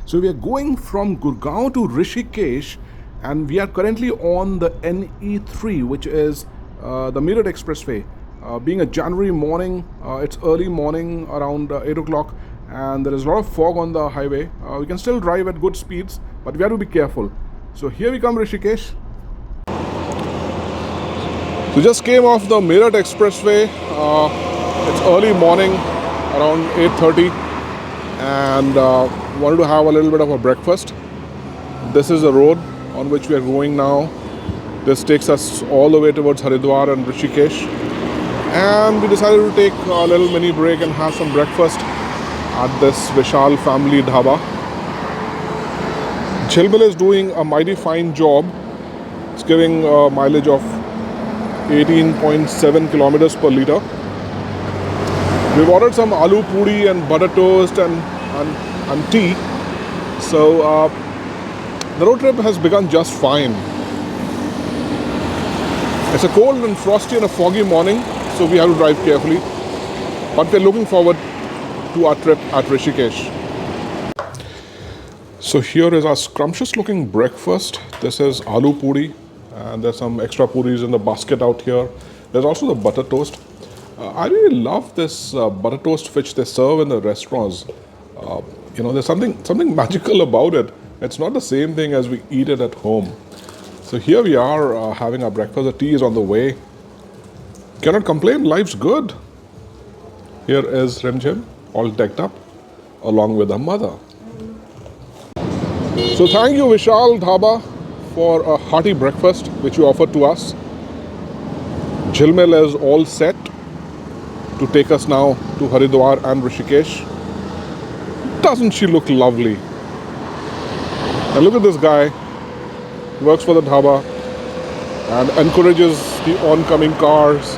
So we are going from Gurgaon to Rishikesh, and we are currently on the NE3, which is the Meerut Expressway. Being a January morning, it's early morning around 8 o'clock, and there is a lot of fog on the highway. We can still drive at good speeds, but we have to be careful. So here we come, Rishikesh. We just came off the Meerut Expressway. It's early morning, around 8:30, and wanted to have a little bit of a breakfast. This is the road on which we are going now. This takes us all the way towards Haridwar and Rishikesh. And we decided to take a little mini break and have some breakfast at this Vishal family dhaba. Jilmil is doing a mighty fine job. It's giving a mileage of 18.7 kilometers per liter. We've ordered some aloo puri and butter toast and tea. So the road trip has begun just fine. It's a cold and frosty and a foggy morning, so we have to drive carefully. But we're looking forward to our trip at Rishikesh. So here is our scrumptious looking breakfast. This is aloo puri, and there's some extra puris in the basket out here. There's also the butter toast. I really love this butter toast which they serve in the restaurants. There's something magical about it. It's not the same thing as we eat it at home. So here we are having our breakfast. The tea is on the way. Cannot complain, life's good. Here is Rimjim, all decked up, along with her mother. So thank you, Vishal Dhaba, for a hearty breakfast which you offered to us. Jilmil is all set to take us now to Haridwar and Rishikesh. Doesn't she look lovely? And look at this guy. He works for the dhaba and encourages the oncoming cars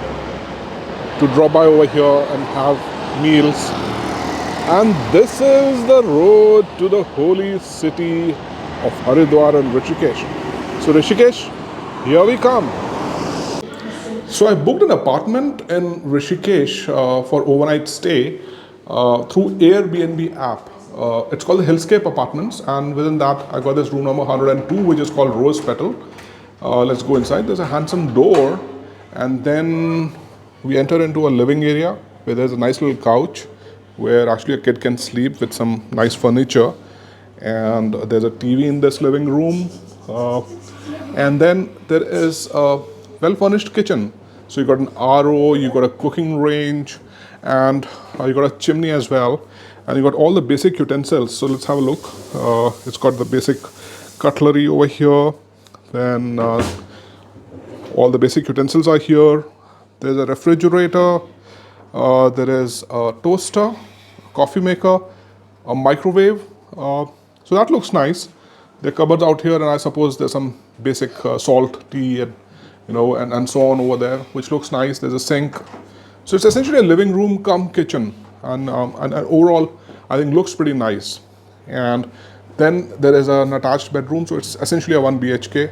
to drop by over here and have meals. And this is the road to the holy city of Haridwar and Rishikesh. So Rishikesh, here we come. So I booked an apartment in Rishikesh for overnight stay through Airbnb app. It's called the Hillscape Apartments, and within that I got this room number 102, which is called Rose Petal. Let's go inside. There's a handsome door, and then we enter into a living area where there's a nice little couch where actually a kid can sleep with some nice furniture, and there's a TV in this living room, and then there is a well-furnished kitchen. So you got an RO, you got a cooking range, and you got a chimney as well, and you got all the basic utensils. So let's have a look. It's got the basic cutlery over here, then all the basic utensils are here. There's a refrigerator, there is a toaster, a coffee maker, a microwave. So that looks nice. There are cupboards out here, and I suppose there's some basic salt, tea, and so on over there, which looks nice. There's a sink. So it's essentially a living room cum kitchen, and overall I think looks pretty nice. And then there is an attached bedroom, so it's essentially a 1 BHK.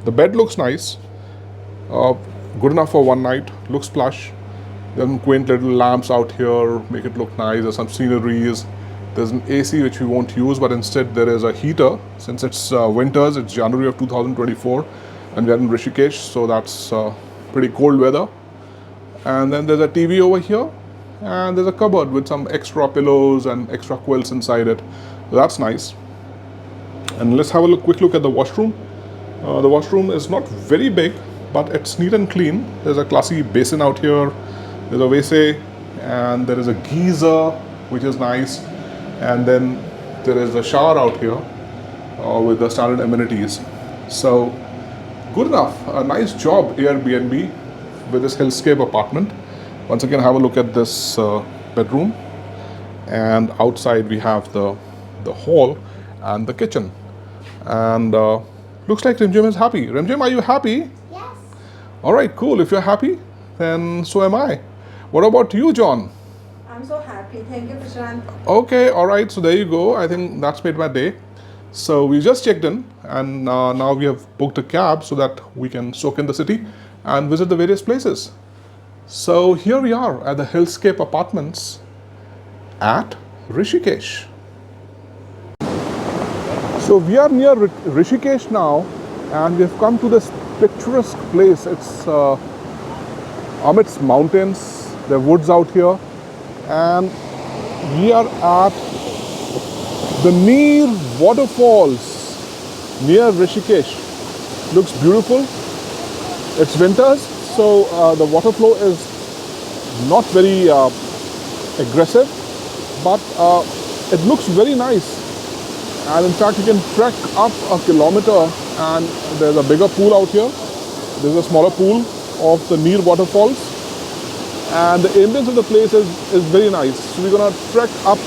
The bed looks nice, good enough for one night, looks plush. There's some quaint little lamps out here, make it look nice. There's some sceneries. There's an AC which we won't use, but instead there is a heater. Since it's winters, it's January of 2024, and we're in Rishikesh, so that's pretty cold weather. And then there's a TV over here, and there's a cupboard with some extra pillows and extra quilts inside it. So that's nice. And let's have a quick look at the washroom. The washroom is not very big, but it's neat and clean. There's a classy basin out here. There's a vase, and there is a geyser, which is nice. And then there is a shower out here with the standard amenities. So good enough. A nice job, Airbnb, with this Hillscape apartment. Once again, have a look at this bedroom. And outside we have the hall and the kitchen. And looks like Rimjim is happy. Rimjim, are you happy? Yes. All right, cool. If you're happy, then so am I. What about you, John? I'm so happy. Thank you, Prashant. Okay, all right. So there you go. I think that's made my day. So we just checked in, and now we have booked a cab so that we can soak in the city and visit the various places. So here we are at the Hillscape Apartments at Rishikesh. So we are near Rishikesh now, and we have come to this picturesque place. It's amidst mountains, there are woods out here, and we are at the Neer waterfalls near Rishikesh. Looks beautiful. It's winters, so the water flow is not very aggressive, but it looks very nice. And in fact, you can trek up a kilometer, and there's a bigger pool out here. There's a smaller pool of the Neer waterfalls, and the ambience of the place is very nice. So we're gonna trek up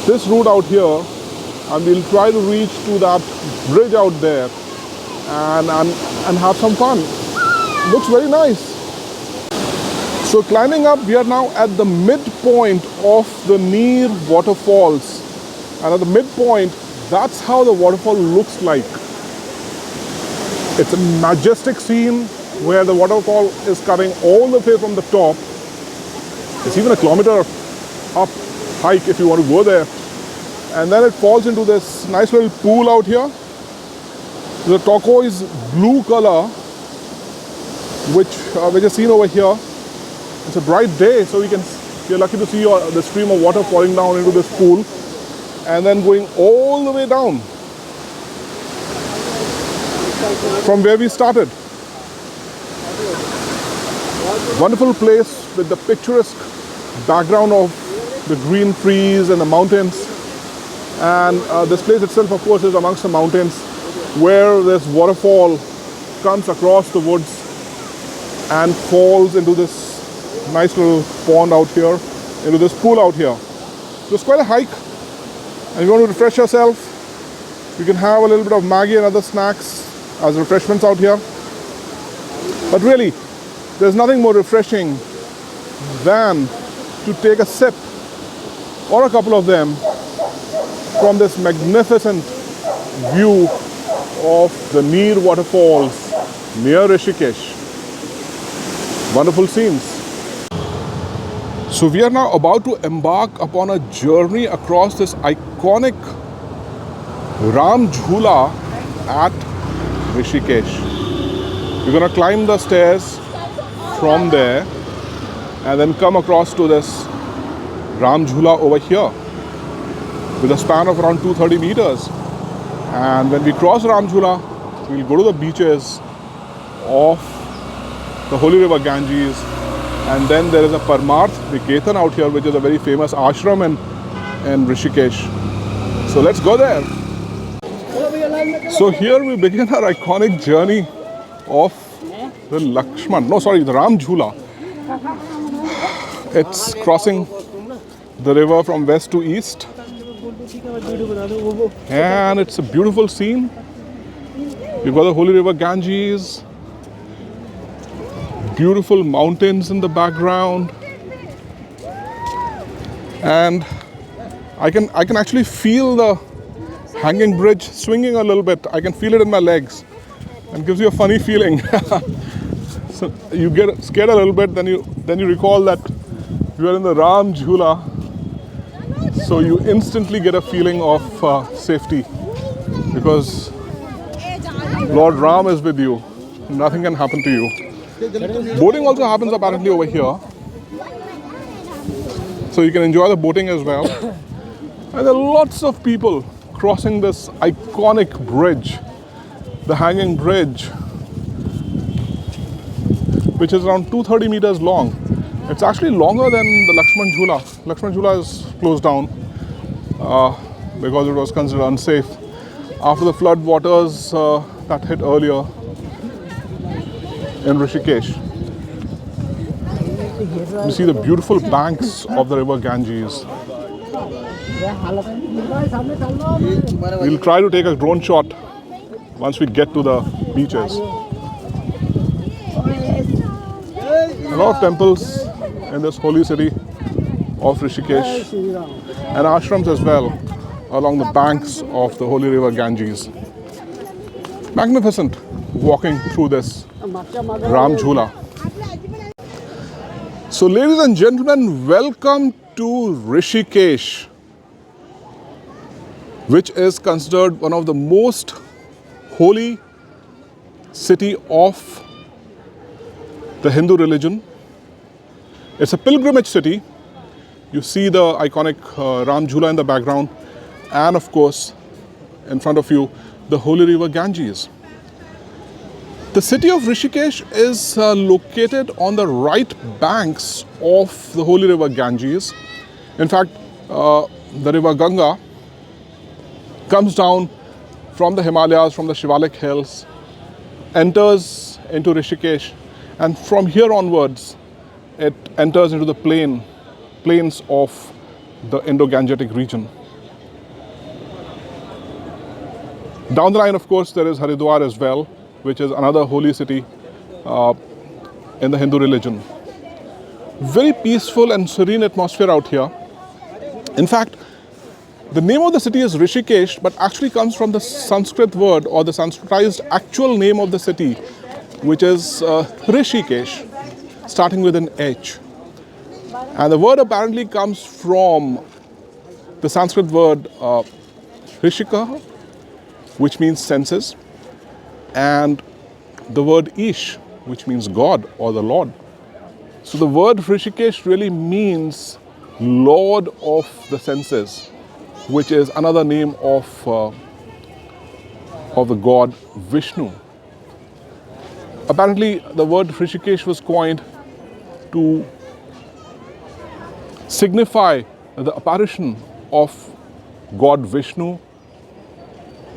this route out here, and we'll try to reach to that bridge out there and have some fun. Looks very nice. So climbing up, we are now at the midpoint of the Neer waterfalls. And at the midpoint, that's how the waterfall looks like. It's a majestic scene where the waterfall is coming all the way from the top. It's even a kilometer up hike if you want to go there. And then it falls into this nice little pool out here. The turquoise blue color, which is seen over here. It's a bright day, so you're lucky to see the stream of water falling down into this pool and then going all the way down from where we started. Wonderful place with the picturesque background of the green trees and the mountains. And this place itself, of course, is amongst the mountains where this waterfall comes across the woods and falls into this nice little pond out here, into this pool out here. So it's quite a hike. And if you want to refresh yourself, you can have a little bit of Maggi and other snacks as refreshments out here. But really, there's nothing more refreshing than to take a sip or a couple of them from this magnificent view of the Neer waterfalls near Rishikesh. Wonderful scenes. So we are now about to embark upon a journey across this iconic Ram Jhula at Rishikesh. We're going to climb the stairs from there and then come across to this Ram Jhula over here with a span of around 230 meters. And when we cross Ram Jhula, we'll go to the beaches of the holy river Ganges. And then there is a Parmarth Niketan out here, which is a very famous ashram in Rishikesh. So let's go there. So here we begin our iconic journey of the the Ram Jhula. It's crossing the river from west to east. And it's a beautiful scene. We've got the holy river Ganges. Beautiful mountains in the background, and I can actually feel the hanging bridge swinging a little bit. I can feel it in my legs, and gives you a funny feeling. So you get scared a little bit, then you recall that you are in the Ram Jhula, so you instantly get a feeling of safety because Lord Ram is with you. Nothing can happen to you. Boating also happens apparently over here, so you can enjoy the boating as well. And there are lots of people crossing this iconic bridge, the hanging bridge, which is around 230 meters long. It's actually longer than the Lakshman Jhula. Lakshman Jhula is closed down because it was considered unsafe after the flood waters that hit earlier in Rishikesh. You see the beautiful banks of the river Ganges. We'll try to take a drone shot once we get to the beaches. A lot of temples in this holy city of Rishikesh and ashrams as well along the banks of the holy river Ganges. Magnificent walking through this Ram Jhula. So ladies and gentlemen, welcome to Rishikesh. which is considered one of the most holy city of the Hindu religion. It's a pilgrimage city. You see the iconic Ram Jhula in the background, and of course, in front of you, the holy river Ganges. The city of Rishikesh is located on the right banks of the holy river Ganges. In fact, the river Ganga comes down from the Himalayas, from the Shivalik hills, enters into Rishikesh, and from here onwards, it enters into the plains of the Indo-Gangetic region. Down the line, of course, there is Haridwar as well, which is another holy city in the Hindu religion. Very peaceful and serene atmosphere out here. In fact, the name of the city is Rishikesh, but actually comes from the Sanskrit word or the Sanskritized actual name of the city, which is Rishikesh, starting with an H. And the word apparently comes from the Sanskrit word Rishika, which means senses, and the word Ish, which means God or the Lord. So the word Rishikesh really means Lord of the senses, which is another name of the god Vishnu. Apparently, the word Rishikesh was coined to signify the apparition of God Vishnu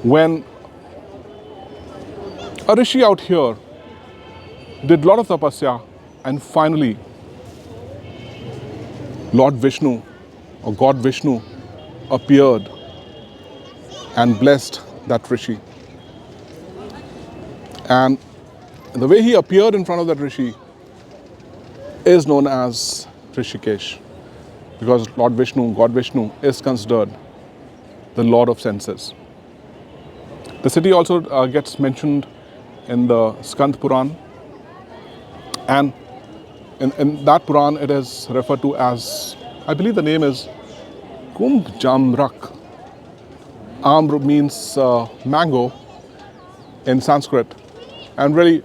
when a rishi out here did a lot of tapasya, and finally Lord Vishnu or God Vishnu appeared and blessed that rishi. And the way he appeared in front of that rishi is known as Rishikesh, because Lord Vishnu, God Vishnu, is considered the Lord of senses. The city also gets mentioned in the Skand Puran, and in that Puran it is referred to as, I believe the name is Kumbh Jamrak. Amr means mango in Sanskrit, and really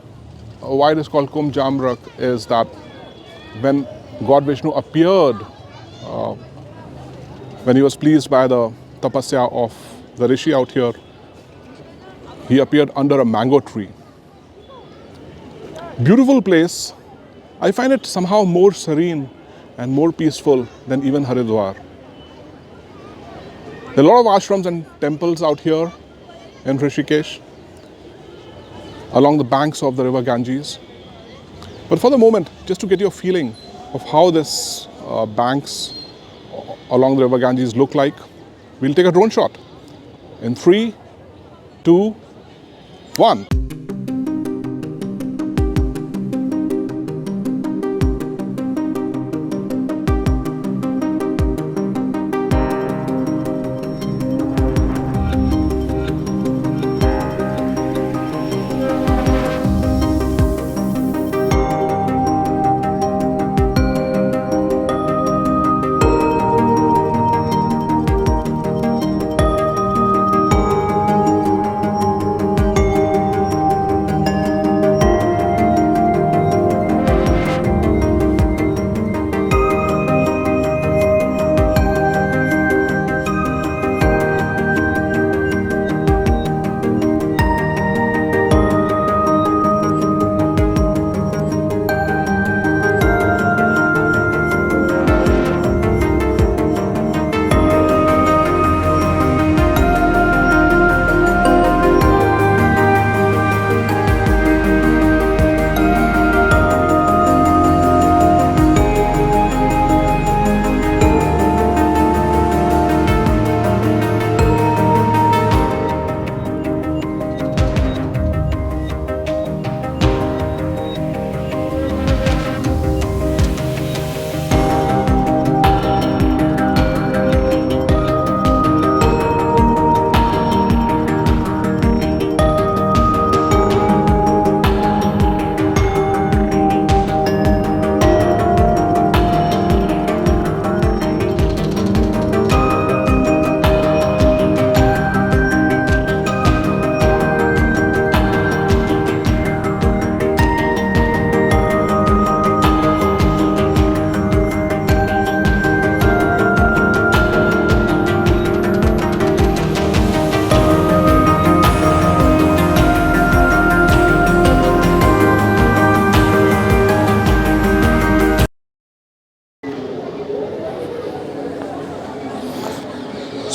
why it is called Kumbh Jamrak is that when God Vishnu appeared, when he was pleased by the tapasya of the rishi out here, he appeared under a mango tree. Beautiful place. I find it somehow more serene and more peaceful than even Haridwar. There are a lot of ashrams and temples out here in Rishikesh along the banks of the river Ganges. But for the moment, just to get your feeling of how this banks along the river Ganges look like, we'll take a drone shot in 3, 2, 1.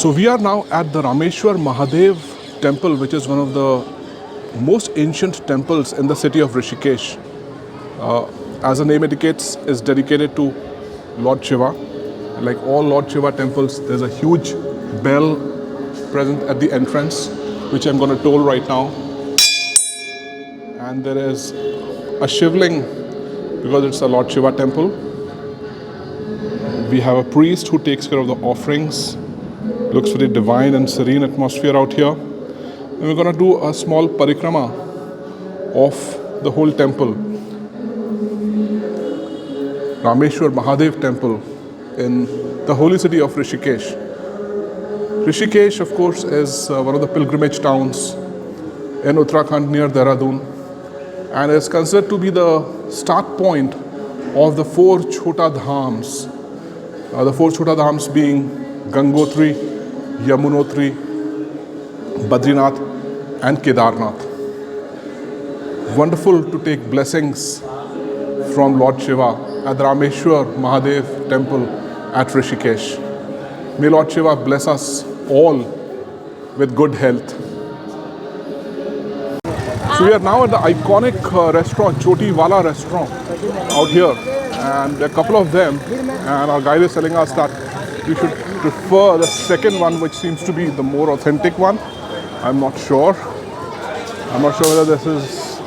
So we are now at the Rameshwar Mahadev temple, which is one of the most ancient temples in the city of Rishikesh. As the name indicates, is dedicated to Lord Shiva. Like all Lord Shiva temples, there's a huge bell present at the entrance, which I'm going to toll right now. And there is a shivling because it's a Lord Shiva temple. We have a priest who takes care of the offerings. Looks very divine and serene atmosphere out here. And we're going to do a small parikrama of the whole temple. Rameshwar Mahadev temple in the holy city of Rishikesh. Rishikesh, of course, is one of the pilgrimage towns in Uttarakhand near Dehradun, and is considered to be the start point of the four Chota Dhams. The four Chota Dhams being Gangotri, Yamunotri, Badrinath, and Kedarnath. Wonderful to take blessings from Lord Shiva at the Rameshwar Mahadev temple at Rishikesh. May Lord Shiva bless us all with good health. So we are now at the iconic restaurant, Choti Wala restaurant out here, and there are a couple of them, and our guide is telling us that we should prefer the second one, which seems to be the more authentic one. I'm not sure whether this is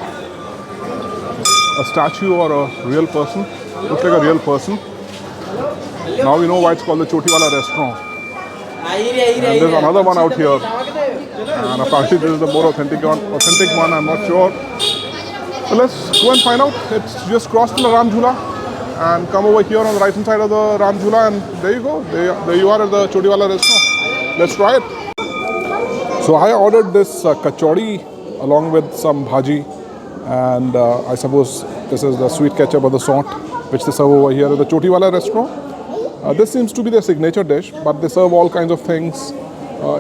a statue or a real person. Looks like a real person. Now we know why it's called the Choti Wala restaurant. And there's another one out here. And apparently this is the more authentic one, I'm not sure. So let's go and find out. It's just crossed the Ram Jhula and come over here on the right hand side of the Ram Jhula, and there you go. There you are at the Choti Wala restaurant. Let's try it. So I ordered this kachori along with some bhaji, and I suppose this is the sweet ketchup or the salt which they serve over here at the Choti Wala restaurant. This seems to be their signature dish, but they serve all kinds of things,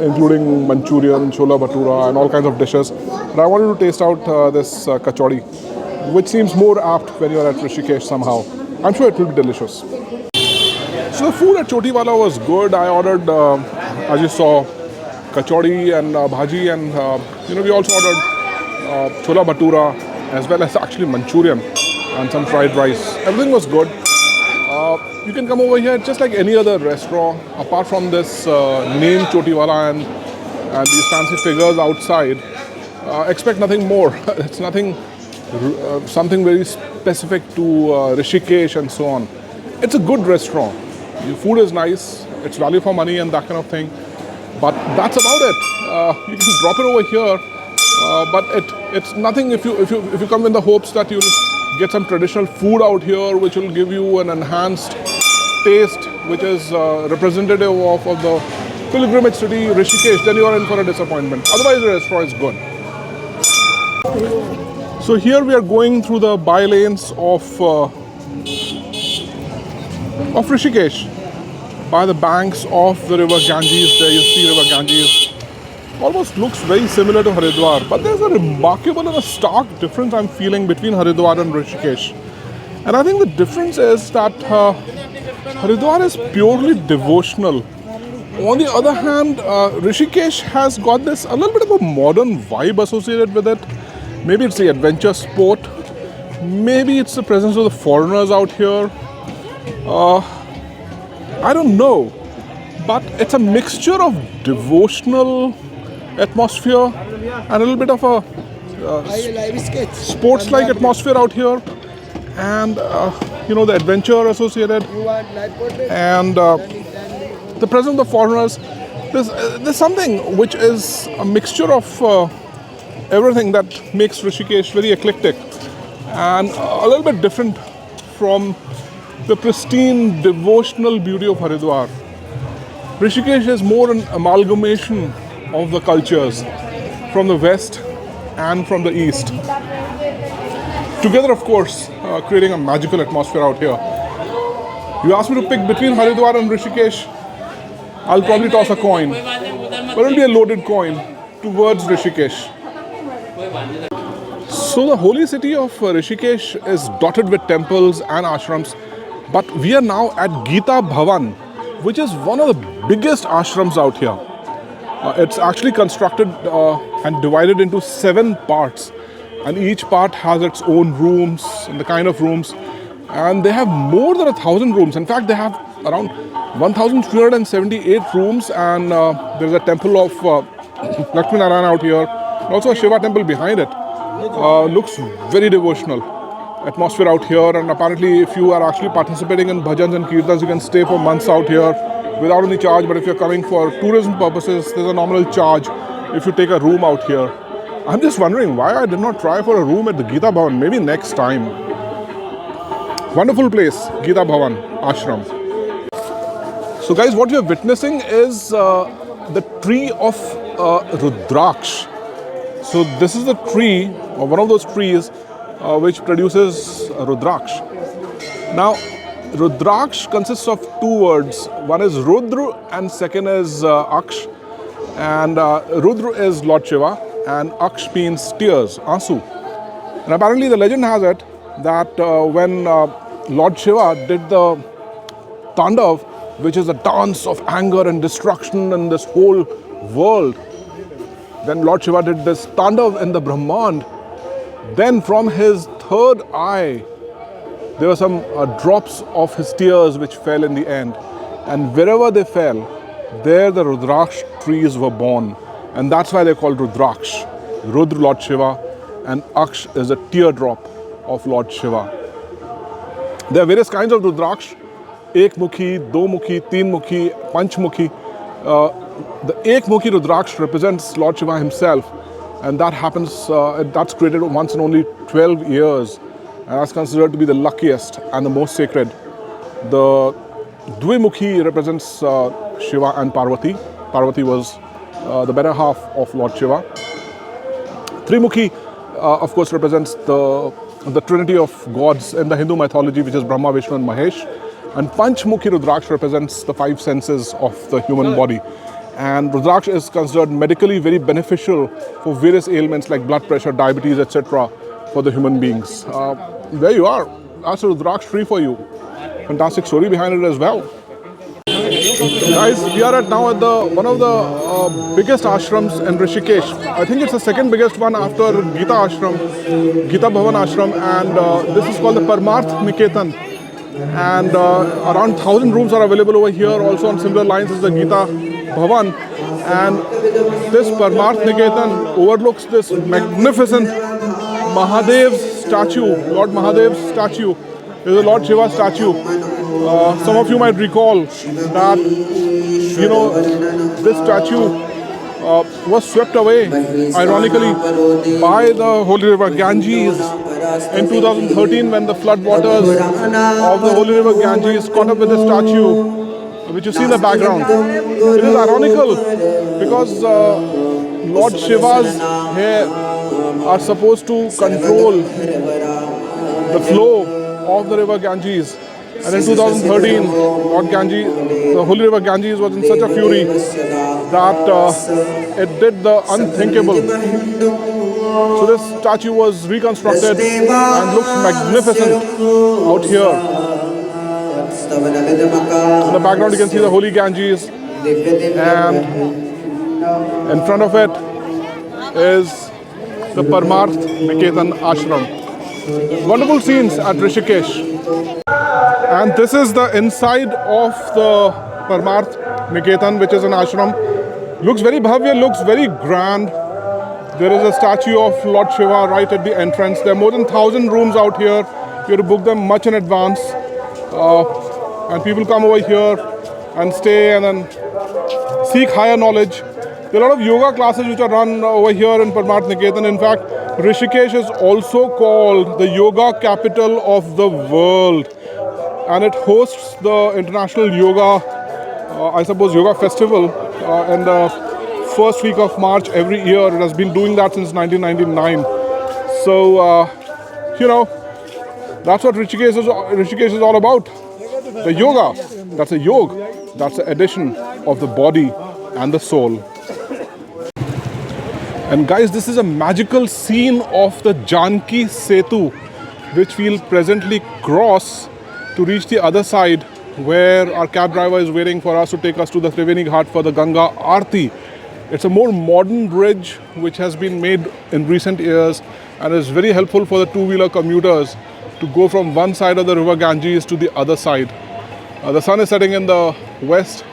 including Manchurian, Chola Bhatura, and all kinds of dishes. But I wanted to taste out this kachori, which seems more apt when you're at Rishikesh somehow. I'm sure it will be delicious. So the food at Choti Wala was good. I ordered, as you saw, kachori and bhaji, and we also ordered Chola Bhatura, as well as actually Manchurian and some fried rice. Everything was good. You can come over here just like any other restaurant, apart from this name Choti Wala and these fancy figures outside. Expect nothing more. It's nothing, something very specific to Rishikesh and so on. It's a good restaurant. The food is nice. It's value for money and that kind of thing. But that's about it. You can drop it over here, but it's nothing. If you come in the hopes that you'll get some traditional food out here, which will give you an enhanced taste, which is representative of the pilgrimage city Rishikesh, then you are in for a disappointment. Otherwise, the restaurant is good. So here we are going through the by lanes of Rishikesh, by the banks of the river Ganges. There you see river Ganges. Almost looks very similar to Haridwar, but there's a remarkable and a stark difference I'm feeling between Haridwar and Rishikesh. And I think the difference is that Haridwar is purely devotional. On the other hand, Rishikesh has got this a little bit of a modern vibe associated with it. Maybe it's the adventure sport. Maybe it's the presence of the foreigners out here. I don't know. But it's a mixture of devotional atmosphere and a little bit of a sports-like atmosphere out here, and the adventure associated, and the presence of foreigners. There's something which is a mixture of everything that makes Rishikesh very eclectic and a little bit different from the pristine devotional beauty of Haridwar. Rishikesh is more an amalgamation of the cultures from the west and from the east. Together, of course, creating a magical atmosphere out here. You ask me to pick between Haridwar and Rishikesh, I'll probably toss a coin. But it'll be a loaded coin towards Rishikesh. So the holy city of Rishikesh is dotted with temples and ashrams. But we are now at Gita Bhavan, which is one of the biggest ashrams out here. It's actually constructed and divided into 7 parts, and each part has its own rooms and the kind of rooms, and they have more than 1,000 rooms. In fact, they have around 1,378 rooms, and there's a temple of Lakshmi Narayana out here, and also a Shiva temple behind it. Looks very devotional atmosphere out here, and apparently if you are actually participating in bhajans and kirtans, you can stay for months out here without any charge. But if you're coming for tourism purposes, there's a nominal charge if you take a room out here. I'm just wondering why I did not try for a room at the Gita Bhavan. Maybe next time. Wonderful place, Gita Bhavan Ashram. So guys, what you're witnessing is the tree of Rudraksh. So this is the tree, or one of those trees, which produces Rudraksh. Now, Rudraksh consists of 2 words. One is Rudra and second is Aksh. And Rudra is Lord Shiva and Aksh means tears, Asu. And apparently the legend has it that when Lord Shiva did the Tandav, which is a dance of anger and destruction in this whole world, then Lord Shiva did this Tandav in the Brahmand. Then from his 3rd eye, there were some drops of his tears which fell in the end. And wherever they fell, there the Rudraksh trees were born. And that's why they're called Rudraksh. Rudra, Lord Shiva, and Aksh is a teardrop of Lord Shiva. There are various kinds of Rudraksh. Ekmukhi, Domukhi, Teenmukhi, Panchmukhi. The Ekmukhi Rudraksh represents Lord Shiva himself. And that happens, that's created once in only 12 years. And that's considered to be the luckiest and the most sacred. The Dvimukhi represents Shiva and Parvati. Parvati was the better half of Lord Shiva. Trimukhi, of course, represents the trinity of gods in the Hindu mythology, which is Brahma, Vishnu and Mahesh. And Panchmukhi Rudraksh represents the 5 senses of the human body. And Rudraksh is considered medically very beneficial for various ailments like blood pressure, diabetes, etc. for the human beings. There you are. That's a Rudraksh tree for you. Fantastic story behind it as well. Guys, we are now at one of the biggest ashrams in Rishikesh. I think it's the 2nd biggest one after Gita Ashram, Gita Bhavan Ashram, and this is called the Parmarth Niketan. And around 1,000 rooms are available over here. Also on similar lines is the Gita Bhavan. And this Parmarth Niketan overlooks this magnificent Mahadev's statue, Lord Mahadev's statue. There's a Lord Shiva statue. Some of you might recall that, this statue was swept away, ironically, by the holy river Ganges in 2013 when the flood waters of the holy river Ganges caught up with the statue, which you see in the background. It is ironical because Lord Shiva's hair are supposed to control the flow of the river Ganges. And in 2013, Lord Ganges, the holy river Ganges was in such a fury that it did the unthinkable. So this statue was reconstructed and looks magnificent out here. In the background you can see the holy Ganges, and in front of it is the Parmarth Niketan Ashram. Wonderful scenes at Rishikesh. And this is the inside of the Parmarth Niketan, which is an ashram. Looks very bhavya, looks very grand. There is a statue of Lord Shiva right at the entrance. There are more than 1,000 rooms out here. You have to book them much in advance. And people come over here and stay and then seek higher knowledge. There are a lot of yoga classes which are run over here in Parmarth Niketan. In fact, Rishikesh is also called the yoga capital of the world. And it hosts the International Yoga, Yoga Festival in the first week of March every year. It has been doing that since 1999. So, that's what Rishikesh is all about. The yoga, that's a yoga, that's the addition of the body and the soul. And guys, this is a magical scene of the Janki Setu, which we'll presently cross to reach the other side where our cab driver is waiting for us to take us to the Triveni Ghat for the Ganga Aarti. It's a more modern bridge which has been made in recent years and is very helpful for the two-wheeler commuters to go from one side of the river Ganges to the other side. The sun is setting in the west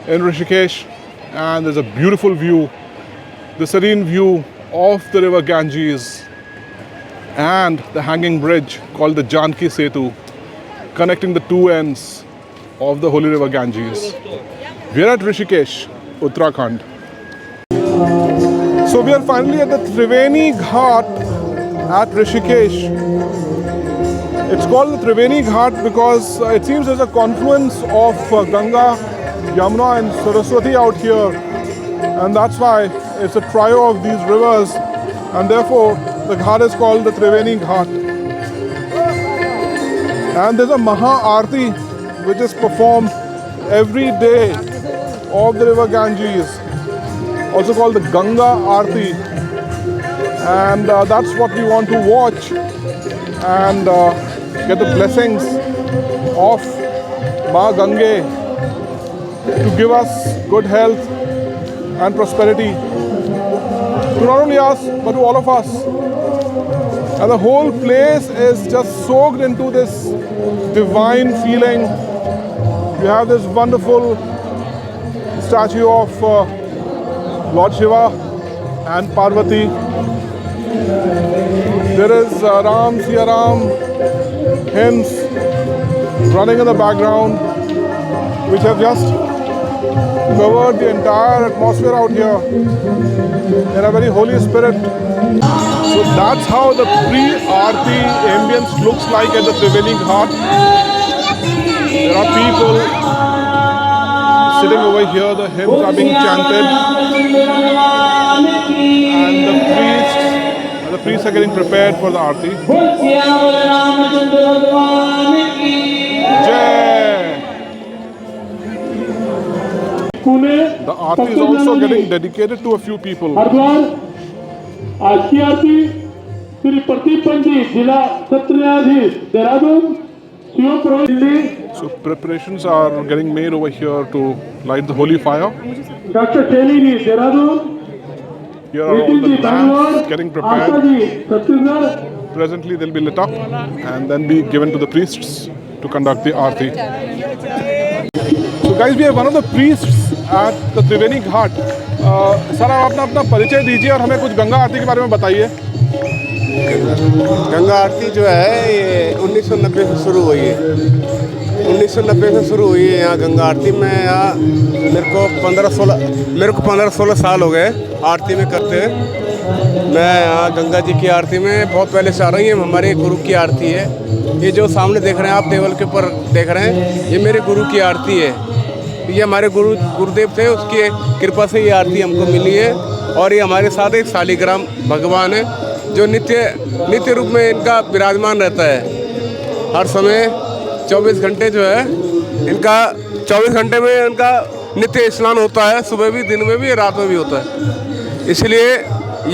in Rishikesh, and there's a beautiful view, the serene view of the river Ganges and the hanging bridge called the Janki Setu, connecting the two ends of the holy river Ganges. We are at Rishikesh, Uttarakhand. So we are finally at the Triveni Ghat at Rishikesh. It's called the Triveni Ghat because it seems there's a confluence of Ganga, Yamuna and Saraswati out here, and that's why it's a trio of these rivers, and therefore the ghat is called the Triveni Ghat. And there's a Maha Aarti which is performed every day of the river Ganges, also called the Ganga Aarti, and that's what we want to watch and get the blessings of Ma Gange to give us good health and prosperity to not only us but to all of us. And the whole place is just soaked into this divine feeling. You have this wonderful statue of Lord Shiva and Parvati. There is Ram, Siya Ram hymns running in the background, which have just covered the entire atmosphere out here in a very holy spirit. So that's how the pre-Aarti ambience looks like at the Triveni Ghat. There are people sitting over here, the hymns are being chanted, and the priests are getting prepared for the Aarti. Jai! The Aarti is also getting dedicated to a few people. आज की आरती श्री प्रदीप पंडित जिला सत्र न्यायाधीश देहरादून शिव पुरोहित Delhi. So preparations are getting made over here to light the holy fire. Doctor शैली जी Dehradun. Here are all the lamps getting prepared. Presently they'll be lit up and then be given to the priests to conduct the Aarti. So guys, we have one of the priests at the Triveni Ghat. Sir आप अपना परिचय दीजिए और हमें कुछ गंगा आरती के बारे में बताइए. गंगा आरती जो है ये 1990 से शुरू हुई है. 1990 से शुरू हुई है यहाँ गंगा आरती में. यहाँ मेरे को 15-16 साल हो गए आरती में करते हैं. मैं यहाँ गंगा जी की आरती में बहुत पहले से आ रही है. हमारे गुरु की आरती है. ये जो सामने देख रहे हैं आप टेबल के ऊपर देख रहे हैं, ये मेरे गुरु की आरती है. ये हमारे गुरुदेव थे, उसकी कृपा से ये आरती हमको मिली है. और ये हमारे साथ एक शालिग्राम भगवान है जो नित्य रूप में इनका विराजमान रहता है. हर समय 24 घंटे जो है इनका 24 घंटे में इनका नित्य स्नान होता है. सुबह भी, दिन में भी, रात में भी होता है. इसलिए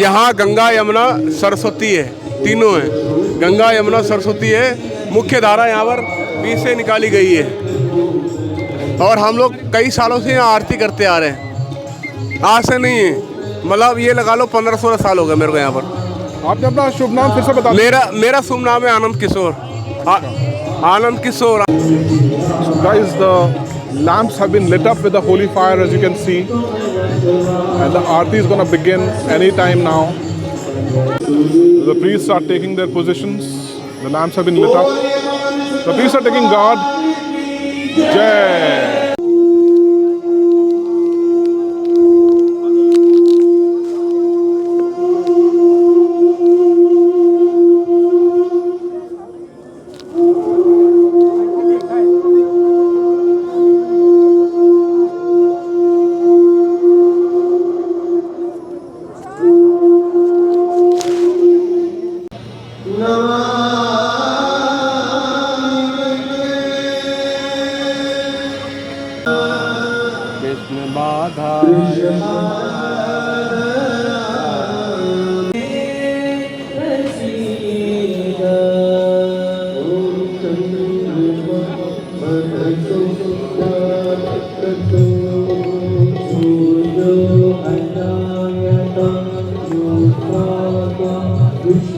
यहाँ गंगा यमुना सरस्वती है, तीनों हैं. गंगा यमुना सरस्वती है. मुख्य धारा यहाँ पर बीच से निकाली गई है और हम लोग कई सालों से यहाँ आरती करते आ रहे हैं. आज से नहीं है, मतलब ये लगा लो 15-16 साल हो गए मेरे को यहाँ पर. आपने अपना शुभ नाम फिर से बता. मेरा शुभ नाम है Anand Kishore. Anand Kishore. So guys, the lamps have been lit up with the holy fire, as you can see, and the Aarti is going to begin any time now. The priests are taking their positions. The lamps have been lit up. The priests are taking guard. Jai!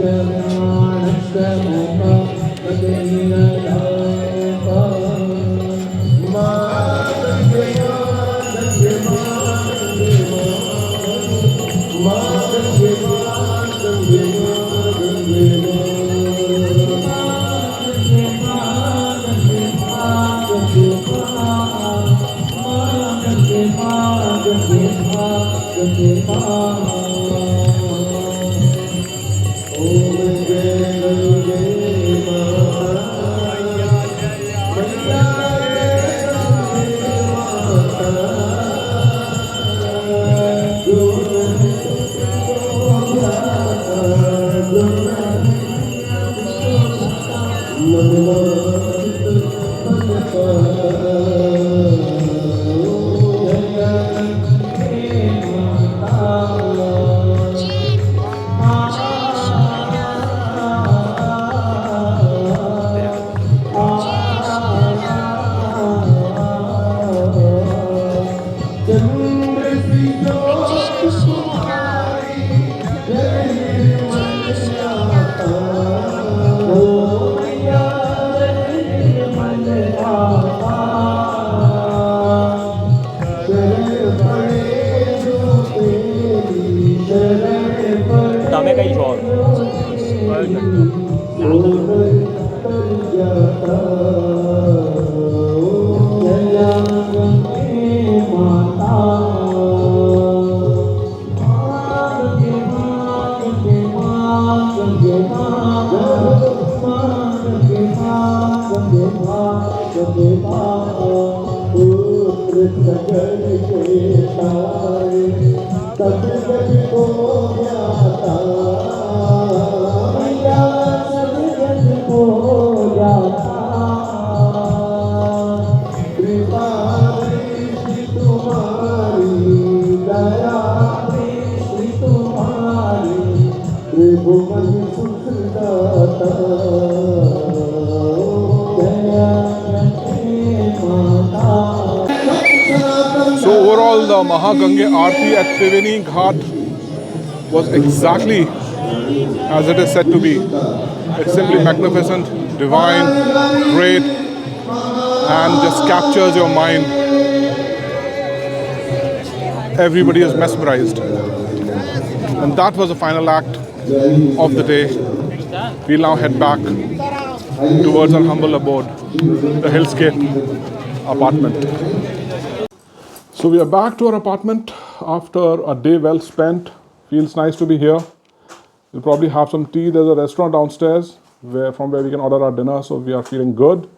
Dame कहीं और So overall, the Mahagange Aarti at Triveni Ghat was exactly as it is said to be. It's simply magnificent, divine, great, and just captures your mind. Everybody is mesmerized. And that was the final act of the day. We'll now head back towards our humble abode, the Hillscape apartment. So we are back to our apartment after a day well spent. Feels nice to be here. We'll probably have some tea. There's a restaurant downstairs from where we can order our dinner, so we are feeling good.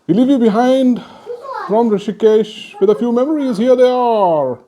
We leave you behind from Rishikesh with a few memories. Here they are.